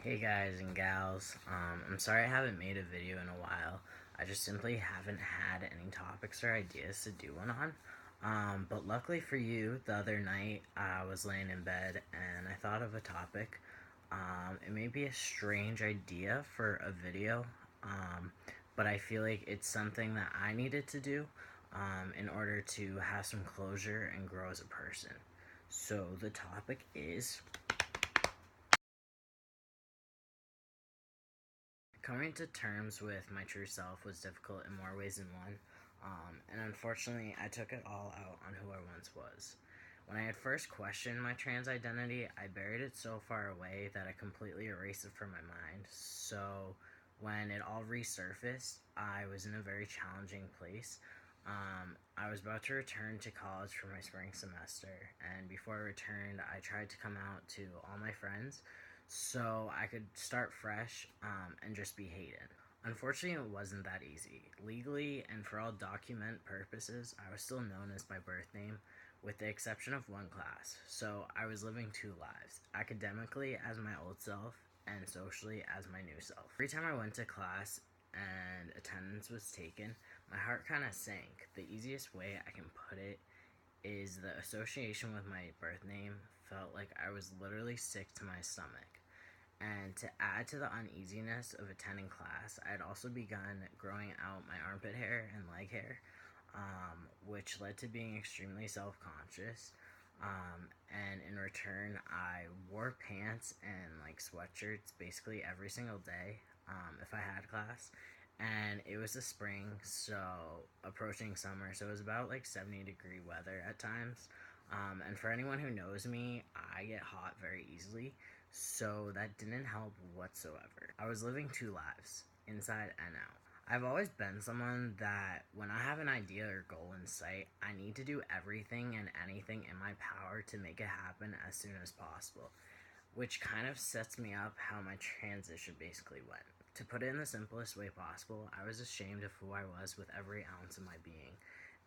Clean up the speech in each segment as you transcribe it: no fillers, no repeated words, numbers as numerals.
Hey guys and gals, I'm sorry I haven't made a video in a while. I just simply haven't had any topics or ideas to do one on. But luckily for you, the other night I was laying in bed and I thought of a topic. It may be a strange idea for a video, but I feel like it's something that I needed to do in order to have some closure and grow as a person. So the topic is coming to terms with my true self was difficult in more ways than one, and unfortunately, I took it all out on who I once was. When I had first questioned my trans identity, I buried it so far away that I completely erased it from my mind. So, when it all resurfaced, I was in a very challenging place. I was about to return to college for my spring semester, and before I returned, I tried to come out to all my friends so I could start fresh and just be hated. Unfortunately, it wasn't that easy. Legally and for all document purposes, I was still known as my birth name, with the exception of one class. So I was living two lives, academically as my old self and socially as my new self. Every time I went to class and attendance was taken, my heart kind of sank. The easiest way I can put it is the association with my birth name felt like I was literally sick to my stomach. And to add to the uneasiness of attending class, I had also begun growing out my armpit hair and leg hair, which led to being extremely self-conscious. And in return, I wore pants and like sweatshirts basically every single day if I had class. And it was the spring, so approaching summer, so it was about like 70-degree weather at times. And for anyone who knows me, I get hot very easily, so that didn't help whatsoever. I was living two lives, inside and out. I've always been someone that when I have an idea or goal in sight, I need to do everything and anything in my power to make it happen as soon as possible, which kind of sets me up how my transition basically went. To put it in the simplest way possible, I was ashamed of who I was with every ounce of my being,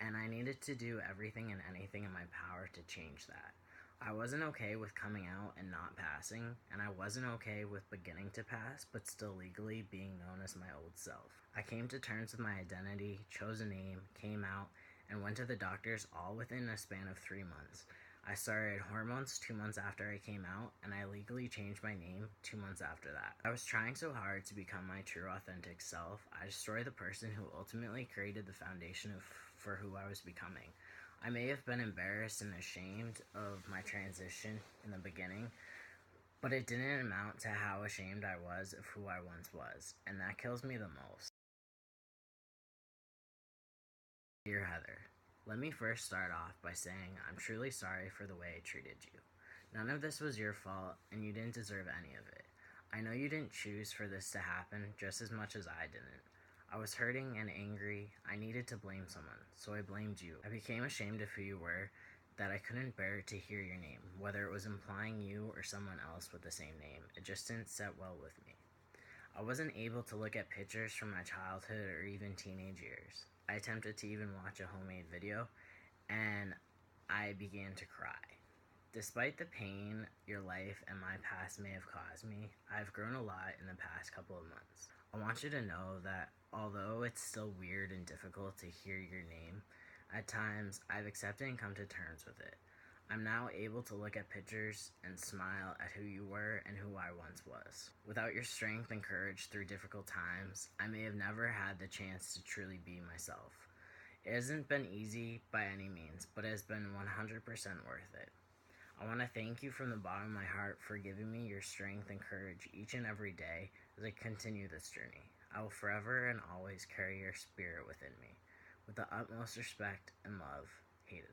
and I needed to do everything and anything in my power to change that. I wasn't okay with coming out and not passing, and I wasn't okay with beginning to pass but still legally being known as my old self. I came to terms with my identity, chose a name, came out, and went to the doctors all within a span of 3 months. I started hormones 2 months after I came out, and I legally changed my name 2 months after that. I was trying so hard to become my true authentic self, I destroyed the person who ultimately created the foundation for who I was becoming. I may have been embarrassed and ashamed of my transition in the beginning, but it didn't amount to how ashamed I was of who I once was, and that kills me the most. Dear Heather, let me first start off by saying I'm truly sorry for the way I treated you. None of this was your fault, and you didn't deserve any of it. I know you didn't choose for this to happen just as much as I didn't. I was hurting and angry. I needed to blame someone, so I blamed you. I became ashamed of who you were, that I couldn't bear to hear your name, whether it was implying you or someone else with the same name. It just didn't set well with me. I wasn't able to look at pictures from my childhood or even teenage years. I attempted to even watch a homemade video, and I began to cry. Despite the pain your life and my past may have caused me, I've grown a lot in the past couple of months. I want you to know that although it's still weird and difficult to hear your name, at times I've accepted and come to terms with it. I'm now able to look at pictures and smile at who you were and who I once was. Without your strength and courage through difficult times, I may have never had the chance to truly be myself. It hasn't been easy by any means, but it has been 100% worth it. I want to thank you from the bottom of my heart for giving me your strength and courage each and every day as I continue this journey. I will forever and always carry your spirit within me. With the utmost respect and love, Hayden.